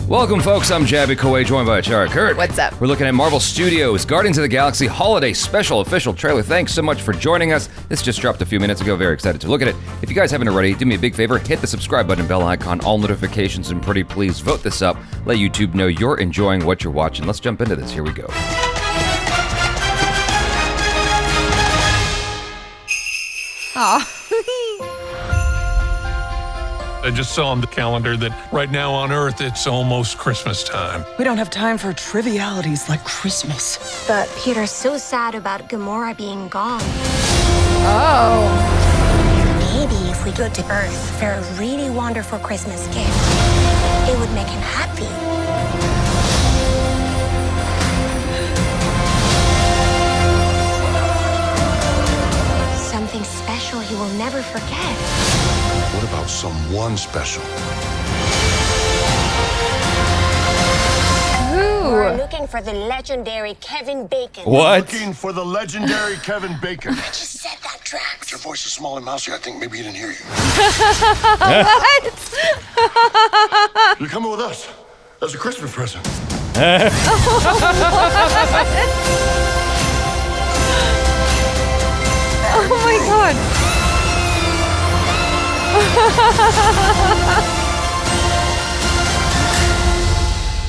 Welcome, folks. I'm Jaby KOAY, joined by ACHARA KIRK. What's up? We're looking at Marvel Studios' Guardians of the Galaxy Holiday Special official trailer. Thanks so much for joining us. This just dropped a few minutes ago. Very excited to look at it. If you guys haven't already, do me a big favor. Hit the subscribe button, bell icon, all notifications, and pretty please vote this up. Let YouTube know you're enjoying what you're watching. Let's jump into this. Here we go. Aw. I just saw on the calendar that right now on Earth, it's almost Christmas time. We don't have time for trivialities like Christmas. But Peter's so sad about Gamora being gone. Oh. Maybe if we go to Earth for a really wonderful Christmas gift, it would make him happy. Something special he will never forget. What about someone special? We're looking for the legendary Kevin Bacon. What? Looking for the legendary Kevin Bacon. I just said that, Drax. But your voice is small and mousy. I think maybe he didn't hear you. What? You're coming with us as a Christmas present. Oh my god.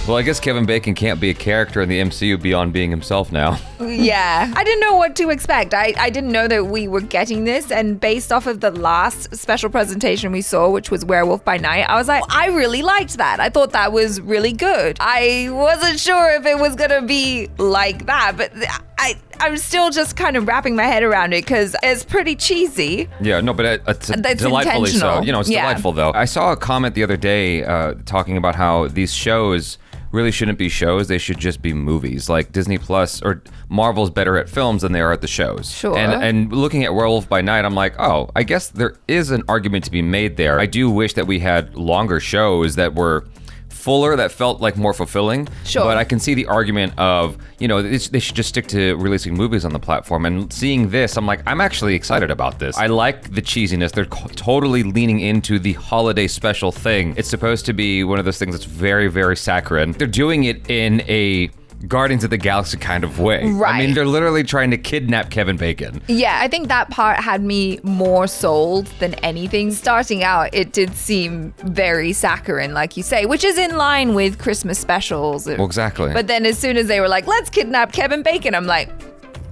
Well, I guess Kevin Bacon can't be a character in the MCU beyond being himself now. Yeah. I didn't know what to expect. I didn't know that we were getting this, and based off of the last special presentation we saw, which was Werewolf by Night, I was like, I really liked that. I thought that was really good. I wasn't sure if it was gonna be like that, but I'm still just kind of wrapping my head around it because it's pretty cheesy. Yeah, no, but it's That's delightfully so. intentional. You know, it's Yeah. delightful, though. I saw a comment the other day talking about how these shows really shouldn't be shows. They should just be movies. Like Disney Plus or Marvel's better at films than they are at the shows. Sure. And looking at Werewolf by Night, I'm like, oh, I guess there is an argument to be made there. I do wish that we had longer shows that were fuller, that felt like more fulfilling. Sure. But I can see the argument of, you know, they should just stick to releasing movies on the platform. And seeing this, I'm like, I'm actually excited about this. I like the cheesiness. They're totally leaning into the holiday special thing. It's supposed to be one of those things that's very, very saccharine. They're doing it in a Guardians of the Galaxy kind of way. Right. I mean, they're literally trying to kidnap Kevin Bacon. Yeah, I think that part had me more sold than anything. Starting out, it did seem very saccharine, like you say, which is in line with Christmas specials. Well, exactly. But then as soon as they were like, let's kidnap Kevin Bacon, I'm like,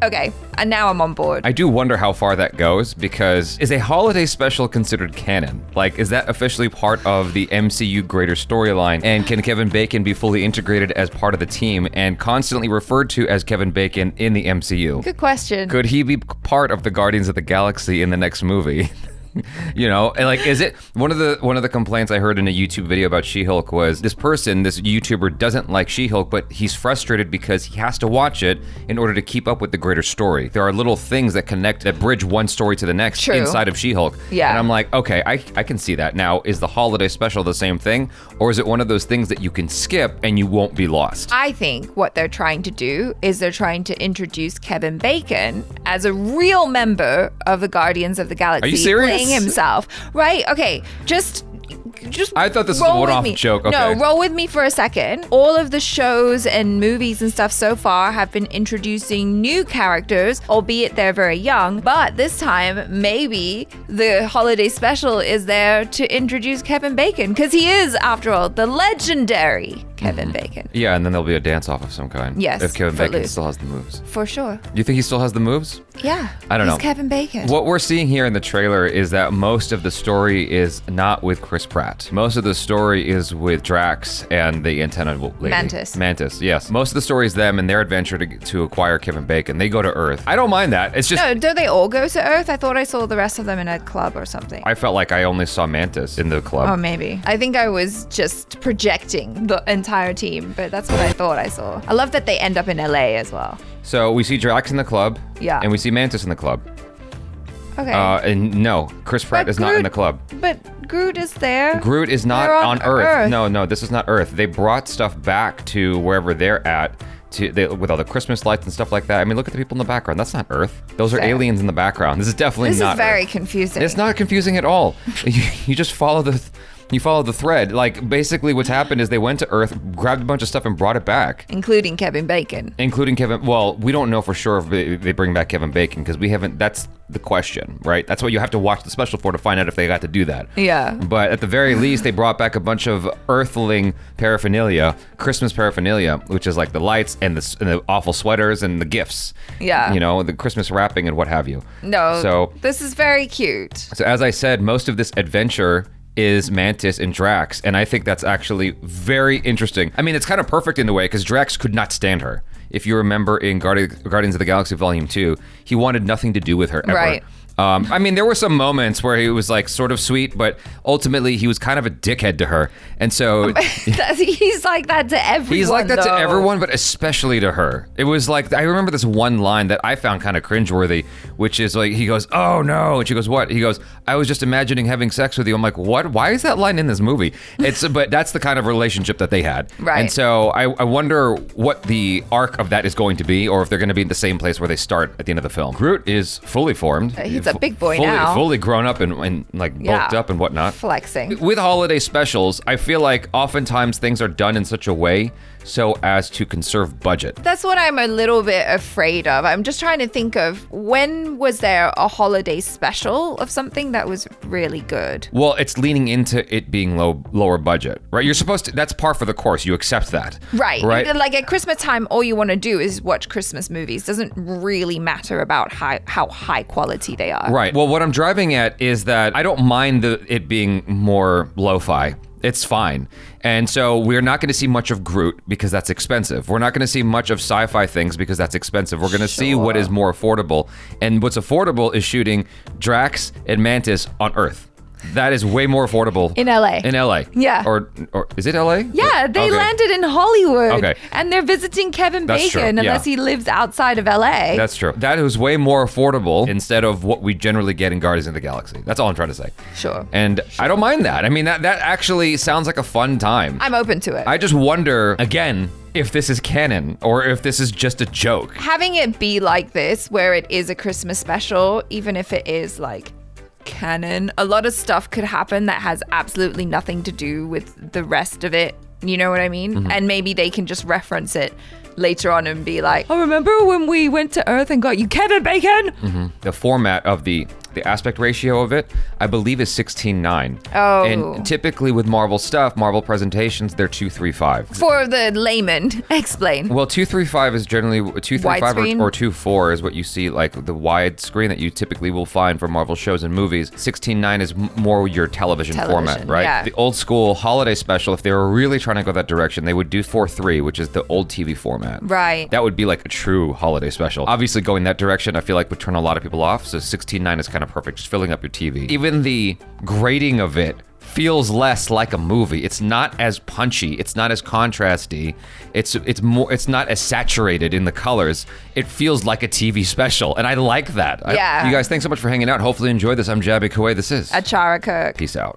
okay, and now I'm on board. I do wonder how far that goes, because is a holiday special considered canon? Like, is that officially part of the MCU greater storyline? And can Kevin Bacon be fully integrated as part of the team and constantly referred to as Kevin Bacon in the MCU? Good question. Could he be part of the Guardians of the Galaxy in the next movie? You know, and like, is it one of the complaints I heard in a YouTube video about She-Hulk was this YouTuber doesn't like She-Hulk, but he's frustrated because he has to watch it in order to keep up with the greater story. There are little things that bridge one story to the next. True. Inside of She-Hulk. Yeah. And I'm like, okay, I can see that. Now, is the holiday special the same thing? Or is it one of those things that you can skip and you won't be lost? I think what they're trying to do is they're trying to introduce Kevin Bacon as a real member of the Guardians of the Galaxy. Are you serious? Playing himself. Right? Okay, just I thought this was a roll with one-off me. joke. Okay. No, roll with me for a second. All of the shows and movies and stuff so far have been introducing new characters, albeit they're very young. But this time, maybe the holiday special is there to introduce Kevin Bacon, because he is, after all, the legendary Kevin Bacon. Yeah, and then there'll be a dance-off of some kind. Yes, If Kevin Bacon Footloose. still has the moves. For sure. You think he still has the moves? Yeah. I don't know. He's Kevin Bacon. What we're seeing here in the trailer is that most of the story is not with Chris Pratt. Most of the story is with Drax and the antenna lady. Mantis, yes. Most of the story is them and their adventure to acquire Kevin Bacon. They go to Earth. I don't mind that. It's just... No, do they all go to Earth? I thought I saw the rest of them in a club or something. I felt like I only saw Mantis in the club. Oh, maybe. I think I was just projecting the entire team, but that's what I thought I saw. I love that they end up in LA as well. So we see Drax in the club. Yeah. And we see Mantis in the club. Okay. And no, Chris Pratt But is not in the club. But Groot is there. Groot is not They're on Earth. No, this is not Earth. They brought stuff back to wherever they're at with all the Christmas lights and stuff like that. I mean, look at the people in the background. That's not Earth. Those are Fair. aliens in the background. This is definitely This not is very Earth. confusing. It's not confusing at all. You just follow You follow the thread. Like, basically what's happened is they went to Earth, grabbed a bunch of stuff and brought it back. Including Kevin Bacon. Including Kevin, well, we don't know for sure if they bring back Kevin Bacon because we haven't, that's the question, right? That's what you have to watch the special for to find out if they got to do that. Yeah. But at the very least, they brought back a bunch of Earthling paraphernalia, Christmas paraphernalia, which is like the lights and the awful sweaters and the gifts. Yeah. You know, the Christmas wrapping and what have you. No, so this is very cute. So as I said, most of this adventure is Mantis and Drax, and I think that's actually very interesting. I mean, it's kind of perfect in a way because Drax could not stand her. If you remember in Guardians of the Galaxy Volume 2, he wanted nothing to do with her ever. Right. I mean, there were some moments where he was like sort of sweet, but ultimately he was kind of a dickhead to her. And so he's like that to everyone. He's like that to everyone, but especially to her. It was like, I remember this one line that I found kind of cringeworthy, which is like, he goes, "Oh no." And she goes, "What?" He goes, "I was just imagining having sex with you." I'm like, what? Why is that line in this movie? But that's the kind of relationship that they had. Right. And so I wonder what the arc of that is going to be, or if they're going to be in the same place where they start at the end of the film. Groot is fully formed. He's a big boy now. Fully grown up and like bulked up and whatnot. Flexing. With holiday specials, I feel like oftentimes things are done in such a way so as to conserve budget. That's what I'm a little bit afraid of. I'm just trying to think of when was there a holiday special of something that was really good? Well, it's leaning into it being lower budget, right? You're supposed to, that's par for the course. You accept that. Right. Right. Like at Christmas time, all you want to do is watch Christmas movies. Doesn't really matter about how high quality they are. Right. Well, what I'm driving at is that I don't mind it being more lo-fi. It's fine. And so we're not going to see much of Groot because that's expensive. We're not going to see much of sci-fi things because that's expensive. We're going to see what is more affordable. And what's affordable is shooting Drax and Mantis on Earth. That is way more affordable. In LA. In LA. Yeah. Or is it LA? Yeah, they Okay. landed in Hollywood. Okay. And they're visiting Kevin That's Bacon true, unless he lives outside of LA. That's true. That is way more affordable instead of what we generally get in Guardians of the Galaxy. That's all I'm trying to say. Sure. And I don't mind that. I mean, that actually sounds like a fun time. I'm open to it. I just wonder, again, if this is canon or if this is just a joke. Having it be like this, where it is a Christmas special, even if it is like canon, a lot of stuff could happen that has absolutely nothing to do with the rest of it. You know what I mean? Mm-hmm. And maybe they can just reference it later on and be like, "Oh, remember when we went to Earth and got you Kevin Bacon?" Mm-hmm. The format of the aspect ratio of it, I believe, is 16:9. Oh. And typically with Marvel stuff, Marvel presentations, they're 2:3:5. For the layman, explain. Well, 2:3:5 is generally 2:3:5 Widescreen? or 2:4 is what you see, like the wide screen that you typically will find for Marvel shows and movies. 16:9 is more your television format, right? yeah. The old school holiday special, if they were really trying to go that direction, they would do 4:3, which is the old TV format. Right. That would be like a true holiday special. Obviously, going that direction, I feel like would turn a lot of people off. So 16:9 is kind of perfect, just filling up your TV. Even the grading of it feels less like a movie. It's not as punchy. It's not as contrasty. It's more. It's not as saturated in the colors. It feels like a TV special, and I like that. Yeah. You guys, thanks so much for hanging out. Hopefully, you enjoyed this. I'm Jaby KOAY. This is ACHARA KIRK. Peace out.